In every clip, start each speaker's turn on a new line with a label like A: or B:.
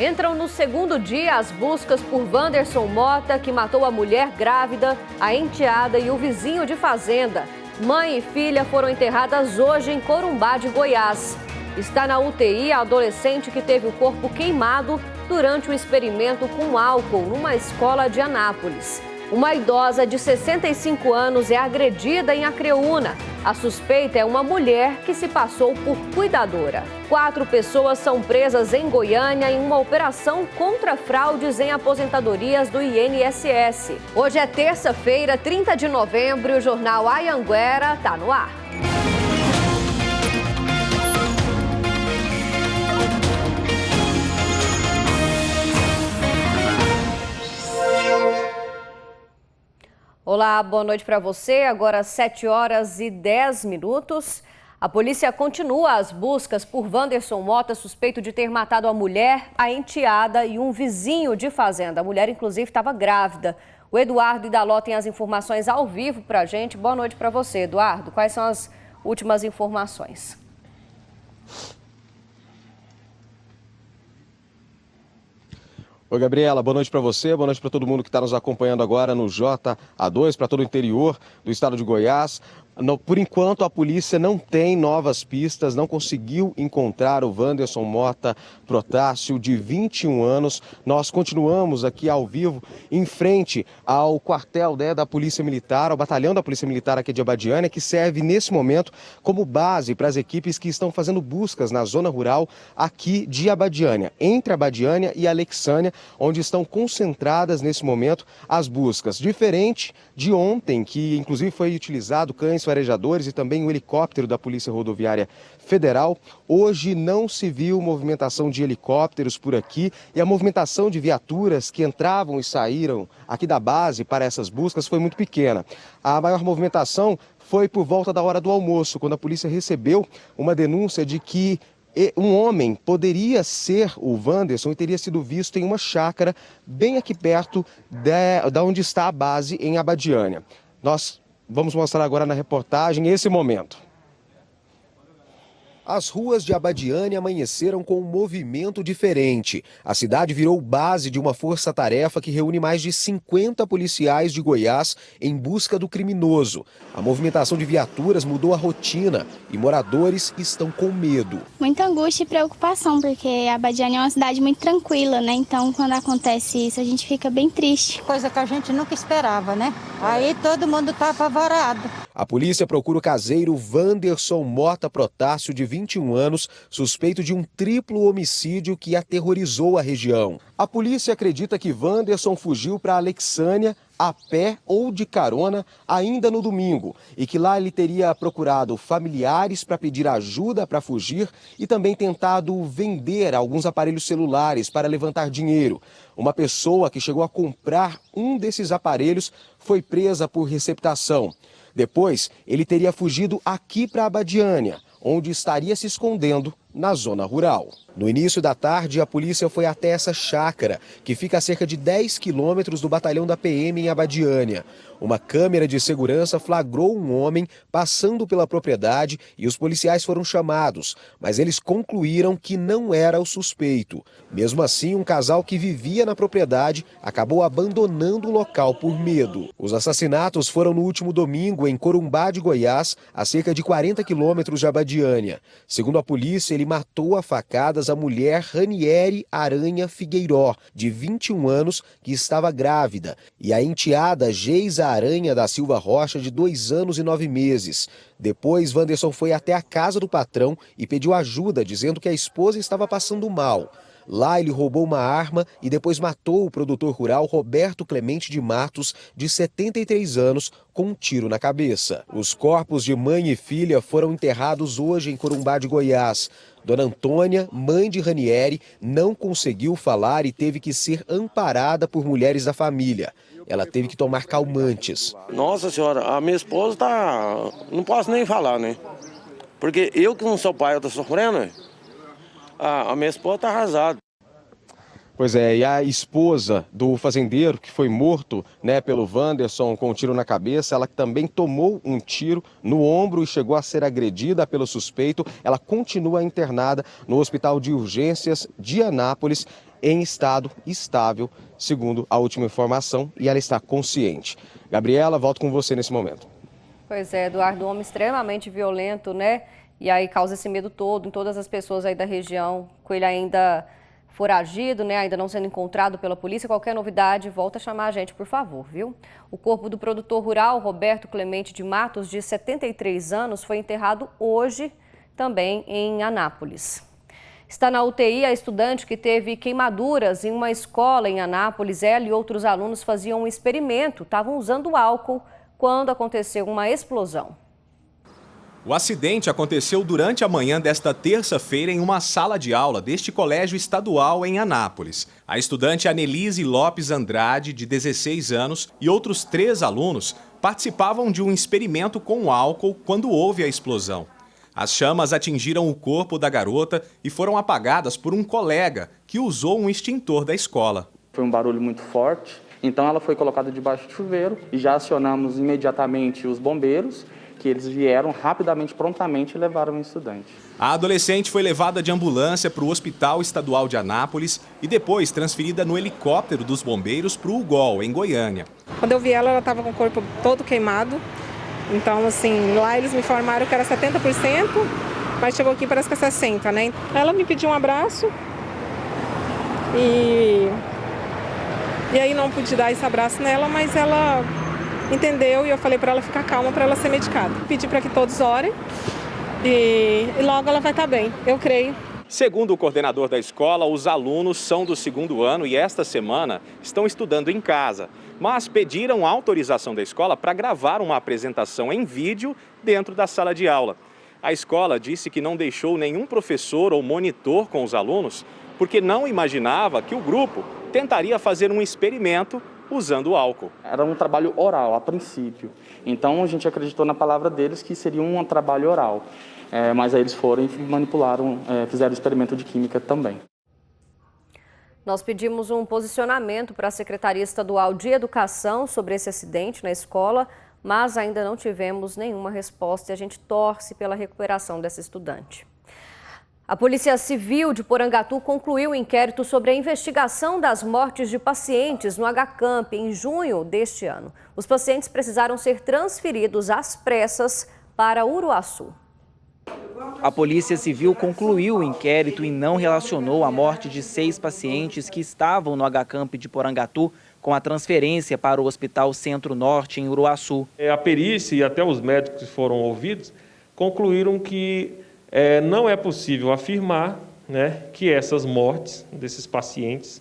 A: Entram no segundo dia as buscas por Wanderson Mota, que matou a mulher grávida, a enteada e o vizinho de fazenda. Mãe e filha foram enterradas hoje em Corumbá de Goiás. Está na UTI a adolescente que teve o corpo queimado durante um experimento com álcool numa escola de Anápolis. Uma idosa de 65 anos é agredida em Acreúna. A suspeita é uma mulher que se passou por cuidadora. 4 pessoas são presas em Goiânia em uma operação contra fraudes em aposentadorias do INSS. Hoje é terça-feira, 30 de novembro, e o jornal Anhanguera está no ar. Olá, boa noite para você. Agora 7h10. A polícia continua as buscas por Wanderson Mota, suspeito de ter matado a mulher, a enteada e um vizinho de fazenda. A mulher, inclusive, estava grávida. O Eduardo Idaló tem as informações ao vivo para a gente. Boa noite para você, Eduardo. Quais são as últimas informações?
B: Oi, Gabriela, boa noite para você, boa noite para todo mundo que está nos acompanhando agora no JA2, para todo o interior do estado de Goiás. Por enquanto, a polícia não tem novas pistas, não conseguiu encontrar o Wanderson Mota Protássio, de 21 anos. Nós continuamos aqui ao vivo, em frente ao quartel da Polícia Militar, ao batalhão da Polícia Militar aqui de Abadiânia, que serve nesse momento como base para as equipes que estão fazendo buscas na zona rural aqui de Abadiânia, entre Abadiânia e Alexânia, onde estão concentradas nesse momento as buscas. Diferente de ontem, que inclusive foi utilizado cães farejadores e também um helicóptero da Polícia Rodoviária Federal, hoje não se viu movimentação de helicópteros por aqui e a movimentação de viaturas que entravam e saíram aqui da base para essas buscas foi muito pequena. A maior movimentação foi por volta da hora do almoço, quando a polícia recebeu uma denúncia de que um homem poderia ser o Wanderson e teria sido visto em uma chácara bem aqui perto da onde está a base em Abadiânia. Nós vamos mostrar agora na reportagem esse momento. As ruas de Abadiânia amanheceram com um movimento diferente. A cidade virou base de uma força-tarefa que reúne mais de 50 policiais de Goiás em busca do criminoso. A movimentação de viaturas mudou a rotina e moradores estão com medo.
C: Muita angústia e preocupação, porque Abadiânia é uma cidade muito tranquila, né? Então, quando acontece isso, a gente fica bem triste.
D: Coisa que a gente nunca esperava, né? Aí todo mundo tá apavorado.
B: A polícia procura o caseiro Wanderson Mota Protássio, de 21 anos, suspeito de um triplo homicídio que aterrorizou a região. A polícia acredita que Wanderson fugiu para Alexânia a pé ou de carona ainda no domingo e que lá ele teria procurado familiares para pedir ajuda para fugir e também tentado vender alguns aparelhos celulares para levantar dinheiro. Uma pessoa que chegou a comprar um desses aparelhos foi presa por receptação. Depois, ele teria fugido aqui para Abadiânia, onde estaria se escondendo na zona rural. No início da tarde, a polícia foi até essa chácara, que fica a cerca de 10 quilômetros do batalhão da PM em Abadiânia. Uma câmera de segurança flagrou um homem passando pela propriedade e os policiais foram chamados, mas eles concluíram que não era o suspeito. Mesmo assim, um casal que vivia na propriedade acabou abandonando o local por medo. Os assassinatos foram no último domingo em Corumbá de Goiás, a cerca de 40 quilômetros de Abadiânia. Segundo a polícia, ele matou a facadas a mulher Ranieri Aranha Figueiró, de 21 anos, que estava grávida, e a enteada Geisa Aranha da Silva Rocha, de 2 anos e 9 meses. Depois, Wanderson foi até a casa do patrão e pediu ajuda, dizendo que a esposa estava passando mal. Lá ele roubou uma arma e depois matou o produtor rural Roberto Clemente de Matos, de 73 anos, com um tiro na cabeça. Os corpos de mãe e filha foram enterrados hoje em Corumbá de Goiás. Dona Antônia, mãe de Ranieri, não conseguiu falar e teve que ser amparada por mulheres da família. Ela teve que tomar calmantes.
E: Nossa senhora, a minha esposa tá... não posso nem falar, né? Porque eu que não sou pai, eu tô sofrendo, né? A minha esposa tá arrasada.
B: Pois é, e a esposa do fazendeiro que foi morto, né, pelo Wanderson com um tiro na cabeça, ela também tomou um tiro no ombro e chegou a ser agredida pelo suspeito. Ela continua internada no Hospital de Urgências de Anápolis em estado estável, segundo a última informação, e ela está consciente. Gabriela, volto com você nesse momento.
A: Pois é, Eduardo, um homem extremamente violento, né? E aí causa esse medo todo em todas as pessoas aí da região, com ele ainda foragido, né, ainda não sendo encontrado pela polícia. Qualquer novidade, volta a chamar a gente, por favor, viu? O corpo do produtor rural Roberto Clemente de Matos, de 73 anos, foi enterrado hoje também em Anápolis. Está na UTI a estudante que teve queimaduras em uma escola em Anápolis. Ela e outros alunos faziam um experimento, estavam usando álcool quando aconteceu uma explosão.
F: O acidente aconteceu durante a manhã desta terça-feira em uma sala de aula deste colégio estadual em Anápolis. A estudante Anelise Lopes Andrade, de 16 anos, e outros 3 alunos participavam de um experimento com álcool quando houve a explosão. As chamas atingiram o corpo da garota e foram apagadas por um colega que usou um extintor da escola.
G: Foi um barulho muito forte, então ela foi colocada debaixo do chuveiro e já acionamos imediatamente os bombeiros, que eles vieram rapidamente, prontamente, e levaram o estudante.
F: A adolescente foi levada de ambulância para o Hospital Estadual de Anápolis e depois transferida no helicóptero dos bombeiros para o UGOL, em Goiânia.
H: Quando eu vi ela estava com o corpo todo queimado. Então, assim, lá eles me informaram que era 70%, mas chegou aqui parece que é 60%, né? Ela me pediu um abraço e aí não pude dar esse abraço nela, mas ela entendeu e eu falei para ela ficar calma para ela ser medicada. Pedi para que todos orem e logo ela vai estar bem, eu creio.
F: Segundo o coordenador da escola, os alunos são do 2º ano e esta semana estão estudando em casa, mas pediram autorização da escola para gravar uma apresentação em vídeo dentro da sala de aula. A escola disse que não deixou nenhum professor ou monitor com os alunos porque não imaginava que o grupo tentaria fazer um experimento usando álcool.
G: Era um trabalho oral, a princípio. Então a gente acreditou na palavra deles que seria um trabalho oral. Mas aí eles foram e manipularam, fizeram experimento de química também.
A: Nós pedimos um posicionamento para a Secretaria Estadual de Educação sobre esse acidente na escola, mas ainda não tivemos nenhuma resposta e a gente torce pela recuperação dessa estudante. A Polícia Civil de Porangatu concluiu o inquérito sobre a investigação das mortes de pacientes no HCamp em junho deste ano. Os pacientes precisaram ser transferidos às pressas para Uruaçu.
I: A Polícia Civil concluiu o inquérito e não relacionou a morte de 6 pacientes que estavam no HCamp de Porangatu com a transferência para o Hospital Centro-Norte em Uruaçu.
J: A perícia e até os médicos que foram ouvidos concluíram que não é possível afirmar, né, que essas mortes desses pacientes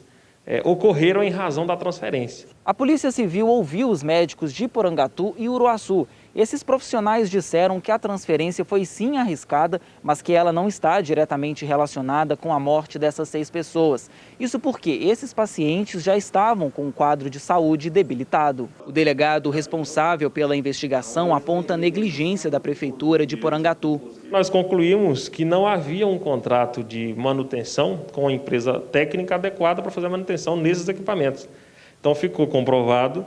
J: ocorreram em razão da transferência.
I: A Polícia Civil ouviu os médicos de Porangatu e Uruaçu. Esses profissionais disseram que a transferência foi sim arriscada, mas que ela não está diretamente relacionada com a morte dessas 6 pessoas. Isso porque esses pacientes já estavam com um quadro de saúde debilitado. O delegado responsável pela investigação aponta a negligência da Prefeitura de Porangatu.
J: Nós concluímos que não havia um contrato de manutenção com a empresa técnica adequada para fazer a manutenção nesses equipamentos. Então ficou comprovado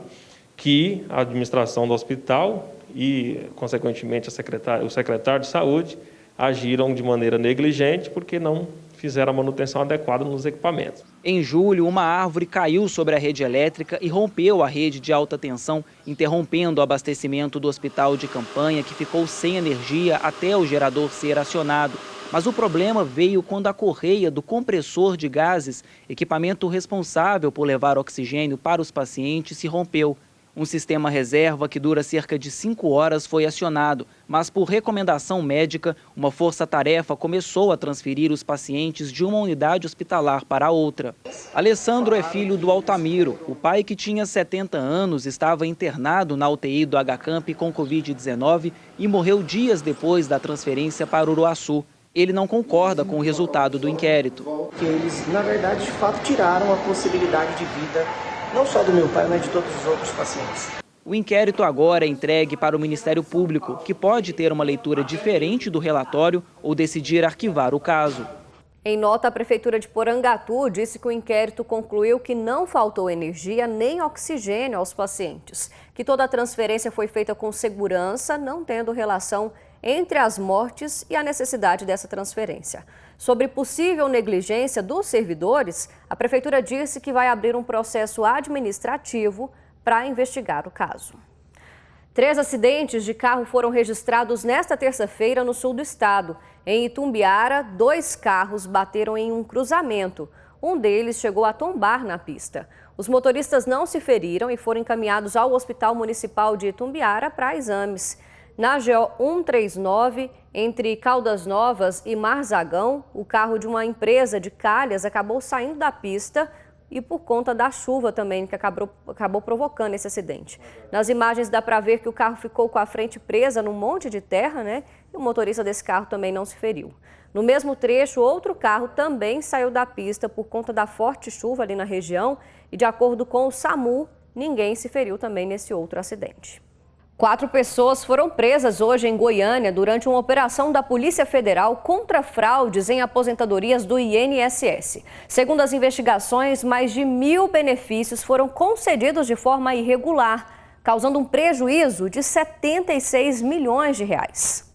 J: que a administração do hospital e, consequentemente, o secretário de saúde agiram de maneira negligente porque não fizeram a manutenção adequada nos equipamentos.
I: Em julho, uma árvore caiu sobre a rede elétrica e rompeu a rede de alta tensão, interrompendo o abastecimento do hospital de campanha, que ficou sem energia até o gerador ser acionado. Mas o problema veio quando a correia do compressor de gases, equipamento responsável por levar oxigênio para os pacientes, se rompeu. Um sistema reserva que dura cerca de 5 horas foi acionado, mas por recomendação médica, uma força-tarefa começou a transferir os pacientes de uma unidade hospitalar para outra. Alessandro é filho do Altamiro. O pai, que tinha 70 anos, estava internado na UTI do HCamp com Covid-19 e morreu dias depois da transferência para Uruaçu. Ele não concorda com o resultado do inquérito.
K: Eles, na verdade, de fato, tiraram a possibilidade de vida não só do meu pai, mas de todos os outros pacientes.
I: O inquérito agora é entregue para o Ministério Público, que pode ter uma leitura diferente do relatório ou decidir arquivar o caso.
A: Em nota, a Prefeitura de Porangatu disse que o inquérito concluiu que não faltou energia nem oxigênio aos pacientes, que toda a transferência foi feita com segurança, não tendo relação entre as mortes e a necessidade dessa transferência. Sobre possível negligência dos servidores, a Prefeitura disse que vai abrir um processo administrativo para investigar o caso. 3 acidentes de carro foram registrados nesta terça-feira no sul do estado. Em Itumbiara, 2 carros bateram em um cruzamento. Um deles chegou a tombar na pista. Os motoristas não se feriram e foram encaminhados ao Hospital Municipal de Itumbiara para exames. Na GO 139, entre Caldas Novas e Marzagão, o carro de uma empresa de calhas acabou saindo da pista e por conta da chuva também, que acabou provocando esse acidente. Nas imagens dá para ver que o carro ficou com a frente presa num monte de terra, né? E o motorista desse carro também não se feriu. No mesmo trecho, outro carro também saiu da pista por conta da forte chuva ali na região e, de acordo com o SAMU, ninguém se feriu também nesse outro acidente. 4 pessoas foram presas hoje em Goiânia durante uma operação da Polícia Federal contra fraudes em aposentadorias do INSS. Segundo as investigações, mais de 1.000 benefícios foram concedidos de forma irregular, causando um prejuízo de 76 milhões de reais.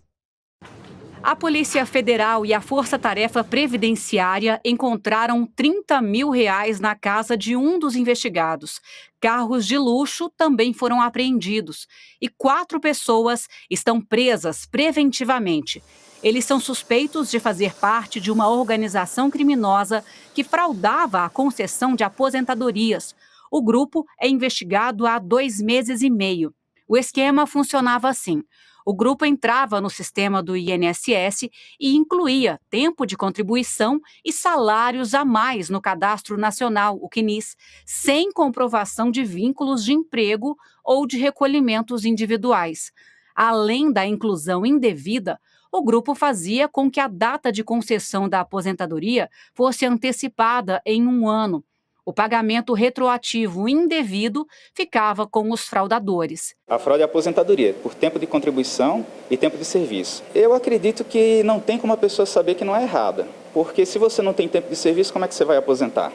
L: A Polícia Federal e a Força Tarefa Previdenciária encontraram R$30 mil na casa de um dos investigados. Carros de luxo também foram apreendidos e 4 pessoas estão presas preventivamente. Eles são suspeitos de fazer parte de uma organização criminosa que fraudava a concessão de aposentadorias. O grupo é investigado há 2 meses e meio. O esquema funcionava assim. O grupo entrava no sistema do INSS e incluía tempo de contribuição e salários a mais no Cadastro Nacional, o CNIS, sem comprovação de vínculos de emprego ou de recolhimentos individuais. Além da inclusão indevida, o grupo fazia com que a data de concessão da aposentadoria fosse antecipada em 1 ano. O pagamento retroativo indevido ficava com os fraudadores.
M: A fraude é a aposentadoria, por tempo de contribuição e tempo de serviço. Eu acredito que não tem como a pessoa saber que não é errada, porque se você não tem tempo de serviço, como é que você vai aposentar?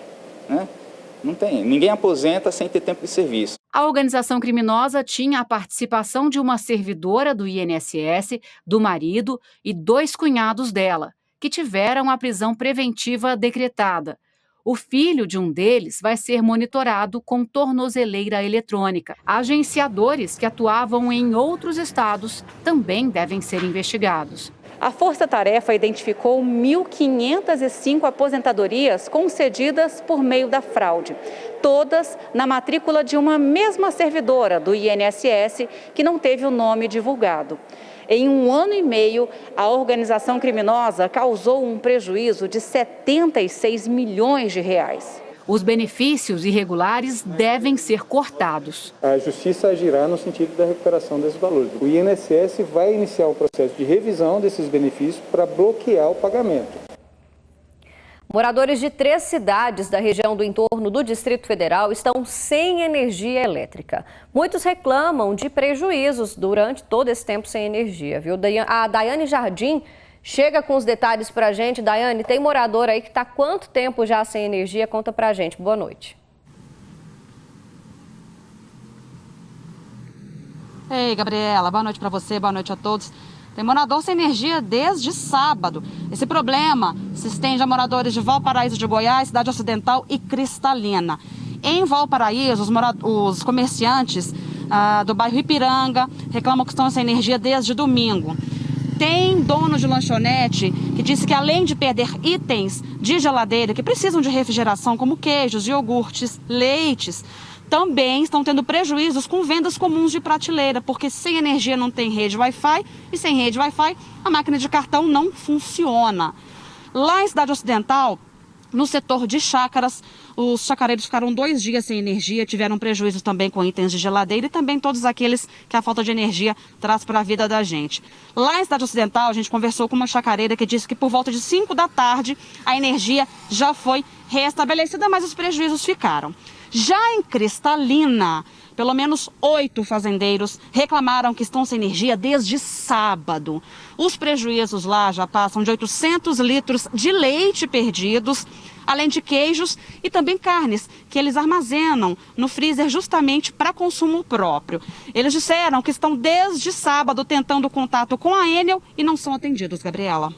M: Né? Não tem. Ninguém aposenta sem ter tempo de serviço.
L: A organização criminosa tinha a participação de uma servidora do INSS, do marido e 2 cunhados dela, que tiveram a prisão preventiva decretada. O filho de um deles vai ser monitorado com tornozeleira eletrônica. Agenciadores que atuavam em outros estados também devem ser investigados.
N: A Força Tarefa identificou 1.505 aposentadorias concedidas por meio da fraude, todas na matrícula de uma mesma servidora do INSS que não teve o nome divulgado. Em 1 ano e meio, a organização criminosa causou um prejuízo de 76 milhões de reais.
L: Os benefícios irregulares devem ser cortados.
O: A Justiça agirá no sentido da recuperação desses valores. O INSS vai iniciar o processo de revisão desses benefícios para bloquear o pagamento.
A: Moradores de 3 cidades da região do entorno do Distrito Federal estão sem energia elétrica. Muitos reclamam de prejuízos durante todo esse tempo sem energia, viu? A Daiane Jardim chega com os detalhes pra gente. Daiane, tem morador aí que está há quanto tempo já sem energia? Conta pra gente. Boa noite.
P: Ei, Gabriela, boa noite para você, boa noite a todos. Tem morador sem energia desde sábado. Esse problema se estende a moradores de Valparaíso de Goiás, Cidade Ocidental e Cristalina. Em Valparaíso, os comerciantes do bairro Ipiranga reclamam que estão sem energia desde domingo. Tem dono de lanchonete que disse que, além de perder itens de geladeira que precisam de refrigeração, como queijos, iogurtes, leites, também estão tendo prejuízos com vendas comuns de prateleira, porque sem energia não tem rede Wi-Fi e sem rede Wi-Fi a máquina de cartão não funciona. Lá em Cidade Ocidental, no setor de chácaras, os chacareiros ficaram 2 dias sem energia, tiveram prejuízos também com itens de geladeira e também todos aqueles que a falta de energia traz para a vida da gente. Lá em Cidade Ocidental, a gente conversou com uma chacareira que disse que por volta de 5 da tarde a energia já foi restabelecida, mas os prejuízos ficaram. Já em Cristalina, Pelo menos 8 fazendeiros reclamaram que estão sem energia desde sábado. Os prejuízos lá já passam de 800 litros de leite perdidos, além de queijos e também carnes, que eles armazenam no freezer justamente para consumo próprio. Eles disseram que estão desde sábado tentando contato com a Enel e não são atendidos, Gabriela.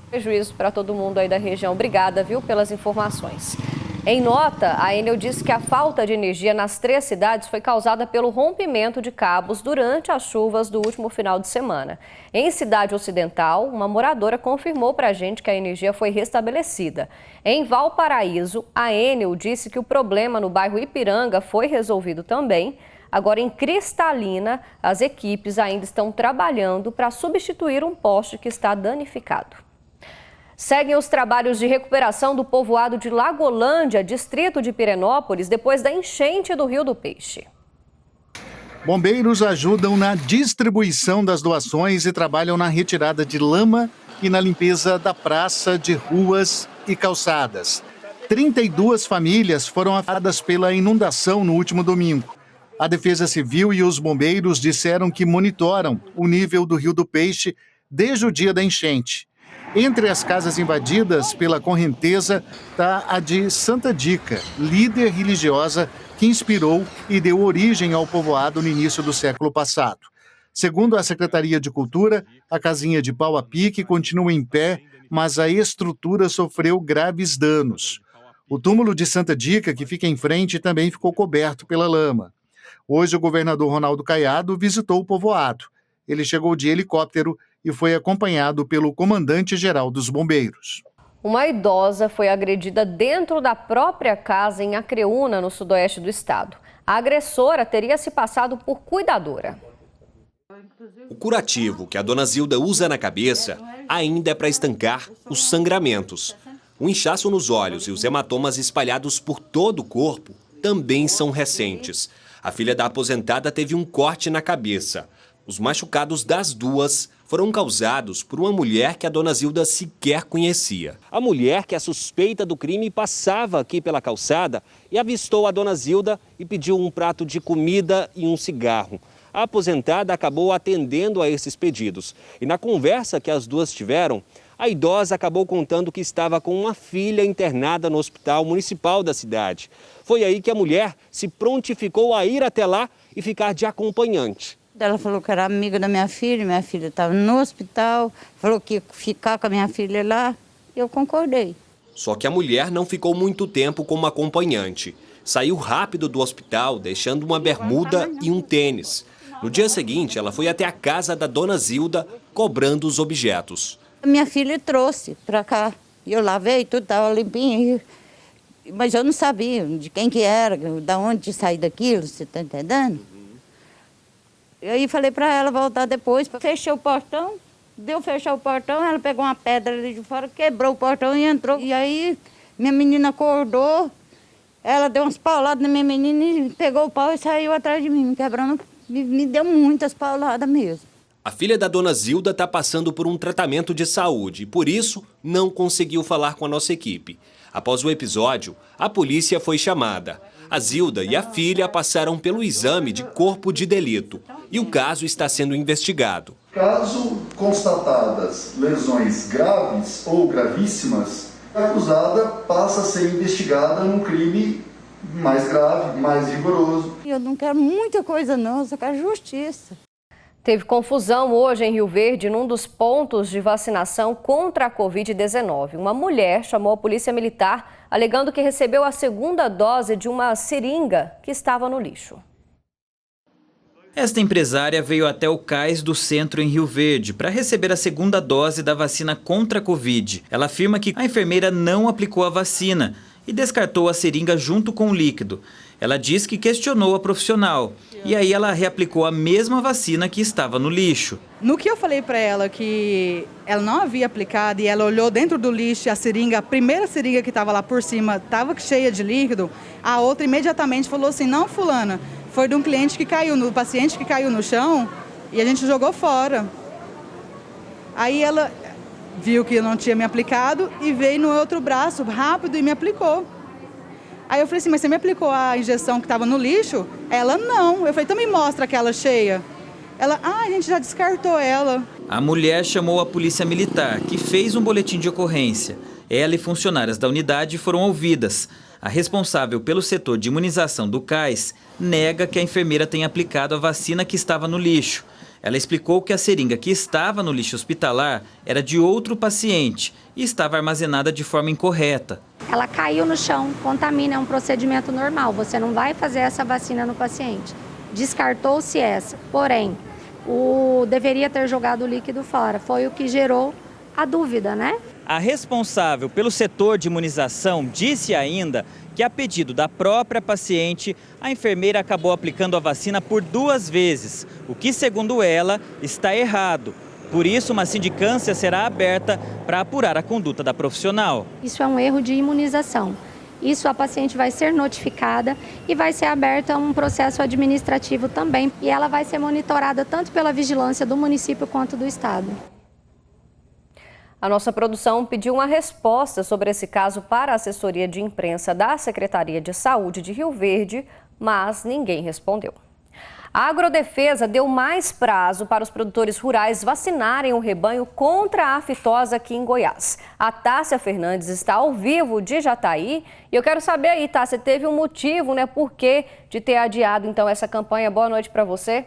A: Prejuízo para todo mundo aí da região. Obrigada, viu, pelas informações. Em nota, a Enel disse que a falta de energia nas 3 cidades foi causada pelo rompimento de cabos durante as chuvas do último final de semana. Em Cidade Ocidental, uma moradora confirmou para a gente que a energia foi restabelecida. Em Valparaíso, a Enel disse que o problema no bairro Ipiranga foi resolvido também. Agora, em Cristalina, as equipes ainda estão trabalhando para substituir um poste que está danificado. Seguem os trabalhos de recuperação do povoado de Lagolândia, distrito de Pirenópolis, depois da enchente do Rio do Peixe.
Q: Bombeiros ajudam na distribuição das doações e trabalham na retirada de lama e na limpeza da praça, de ruas e calçadas. 32 famílias foram afetadas pela inundação no último domingo. A Defesa Civil e os bombeiros disseram que monitoram o nível do Rio do Peixe desde o dia da enchente. Entre as casas invadidas pela correnteza está a de Santa Dica, líder religiosa que inspirou e deu origem ao povoado no início do século passado. Segundo a Secretaria de Cultura, a casinha de pau a pique continua em pé, mas a estrutura sofreu graves danos. O túmulo de Santa Dica, que fica em frente, também ficou coberto pela lama. Hoje, o governador Ronaldo Caiado visitou o povoado. Ele chegou de helicóptero e foi acompanhado pelo comandante-geral dos bombeiros.
A: Uma idosa foi agredida dentro da própria casa em Acreúna, no sudoeste do estado. A agressora teria se passado por cuidadora.
R: O curativo que a dona Zilda usa na cabeça ainda é para estancar os sangramentos. O inchaço nos olhos e os hematomas espalhados por todo o corpo também são recentes. A filha da aposentada teve um corte na cabeça. Os machucados das duas foram causados por uma mulher que a dona Zilda sequer conhecia. A mulher que é suspeita do crime passava aqui pela calçada e avistou a dona Zilda e pediu um prato de comida e um cigarro. A aposentada acabou atendendo a esses pedidos. E na conversa que as duas tiveram, a idosa acabou contando que estava com uma filha internada no hospital municipal da cidade. Foi aí que a mulher se prontificou a ir até lá e ficar de acompanhante.
D: Ela falou que era amiga da minha filha estava no hospital, falou que ia ficar com a minha filha lá, e eu concordei.
R: Só que a mulher não ficou muito tempo como acompanhante. Saiu rápido do hospital, deixando uma bermuda e um tênis. No dia seguinte, ela foi até a casa da dona Zilda, cobrando os objetos.
D: Minha filha trouxe para cá, e eu lavei, tudo estava limpinho, mas eu não sabia de quem que era, de onde sair daquilo, você está entendendo? E aí falei para ela voltar depois, fechei o portão, deu fechar o portão, ela pegou uma pedra ali de fora, quebrou o portão e entrou. E aí minha menina acordou, ela deu umas pauladas na minha menina e pegou o pau e saiu atrás de mim, me quebrando, me deu muitas pauladas mesmo.
R: A filha da dona Zilda está passando por um tratamento de saúde e, por isso, não conseguiu falar com a nossa equipe. Após o episódio, a polícia foi chamada. A Zilda e a filha passaram pelo exame de corpo de delito e o caso está sendo investigado.
S: Caso constatadas lesões graves ou gravíssimas, a acusada passa a ser investigada num crime mais grave, mais rigoroso.
D: Eu não quero muita coisa não, eu só quero justiça.
A: Teve confusão hoje em Rio Verde, num dos pontos de vacinação contra a Covid-19. Uma mulher chamou a polícia militar alegando que recebeu a segunda dose de uma seringa que estava no lixo.
T: Esta empresária veio até o cais do centro em Rio Verde para receber a segunda dose da vacina contra a Covid. Ela afirma que a enfermeira não aplicou a vacina e descartou a seringa junto com o líquido. Ela diz que questionou a profissional e aí ela reaplicou a mesma vacina que estava no lixo.
U: No que eu falei para ela que ela não havia aplicado e ela olhou dentro do lixo, a seringa, a primeira seringa que estava lá por cima estava cheia de líquido, a outra imediatamente falou assim: não, fulana, foi de um cliente que caiu, no paciente que caiu no chão e a gente jogou fora. Aí ela viu que eu não tinha me aplicado e veio no outro braço rápido e me aplicou. Aí eu falei assim, mas você me aplicou a injeção que estava no lixo? Ela, não. Eu falei, então me mostra aquela cheia. Ela, a gente já descartou ela.
T: A mulher chamou a polícia militar, que fez um boletim de ocorrência. Ela e funcionárias da unidade foram ouvidas. A responsável pelo setor de imunização do CAIS nega que a enfermeira tenha aplicado a vacina que estava no lixo. Ela explicou que a seringa que estava no lixo hospitalar era de outro paciente e estava armazenada de forma incorreta.
C: Ela caiu no chão, contamina, é um procedimento normal. Você não vai fazer essa vacina no paciente. Descartou-se essa, porém, deveria ter jogado o líquido fora. Foi o que gerou a dúvida, né?
T: A responsável pelo setor de imunização disse ainda que, a pedido da própria paciente, a enfermeira acabou aplicando a vacina por 2 vezes, o que, segundo ela, está errado. Por isso, uma sindicância será aberta para apurar a conduta da profissional.
C: Isso é um erro de imunização. Isso a paciente vai ser notificada e vai ser aberta um processo administrativo também. E ela vai ser monitorada tanto pela vigilância do município quanto do estado.
A: A nossa produção pediu uma resposta sobre esse caso para a assessoria de imprensa da Secretaria de Saúde de Rio Verde, mas ninguém respondeu. A Agrodefesa deu mais prazo para os produtores rurais vacinarem o rebanho contra a aftosa aqui em Goiás. A Tássia Fernandes está ao vivo de Jataí e eu quero saber aí, Tássia, teve um motivo, né, por que de ter adiado então essa campanha? Boa noite para você.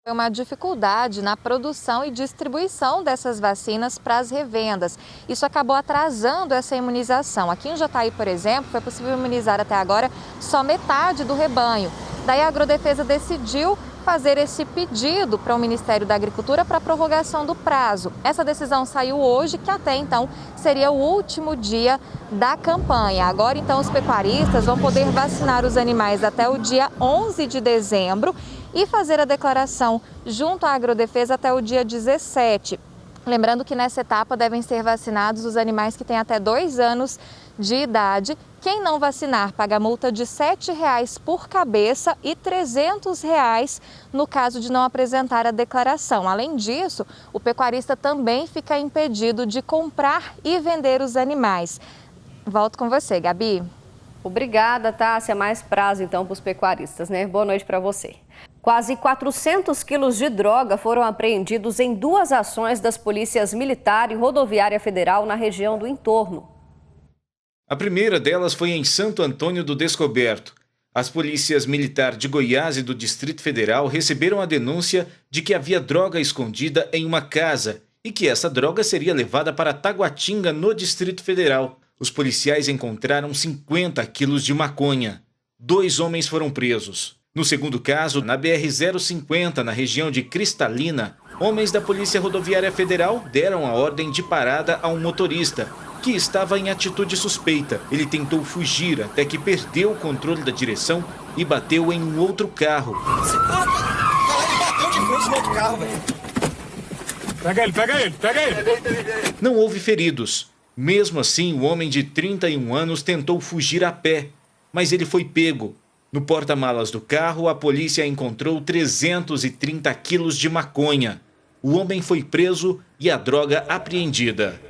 V: Foi uma dificuldade na produção e distribuição dessas vacinas para as revendas. Isso acabou atrasando essa imunização. Aqui em Jataí, por exemplo, foi possível imunizar até agora só metade do rebanho. Daí a Agrodefesa decidiu fazer esse pedido para o Ministério da Agricultura para a prorrogação do prazo. Essa decisão saiu hoje, que até então seria o último dia da campanha. Agora, então, os pecuaristas vão poder vacinar os animais até o dia 11 de dezembro e fazer a declaração junto à Agrodefesa até o dia 17. Lembrando que nessa etapa devem ser vacinados os animais que têm até 2 anos de idade. Quem não vacinar paga multa de R$ 7,00 por cabeça e R$ 300,00 no caso de não apresentar a declaração. Além disso, o pecuarista também fica impedido de comprar e vender os animais. Volto com você, Gabi.
A: Obrigada, Tássia. Mais prazo, então, para os pecuaristas, né? Boa noite para você. Quase 400 quilos de droga foram apreendidos em 2 ações das polícias militar e rodoviária federal na região do entorno.
W: A primeira delas foi em Santo Antônio do Descoberto. As polícias militar de Goiás e do Distrito Federal receberam a denúncia de que havia droga escondida em uma casa e que essa droga seria levada para Taguatinga, no Distrito Federal. Os policiais encontraram 50 quilos de maconha. 2 homens foram presos. No segundo caso, na BR-050, na região de Cristalina, homens da Polícia Rodoviária Federal deram a ordem de parada a um motorista, que estava em atitude suspeita. Ele tentou fugir até que perdeu o controle da direção e bateu em um outro carro.
X: Ele bateu de frente no outro carro, velho. Pega ele.
W: Não houve feridos. Mesmo assim, o homem de 31 anos tentou fugir a pé, mas ele foi pego. No porta-malas do carro, a polícia encontrou 330 quilos de maconha. O homem foi preso e a droga apreendida.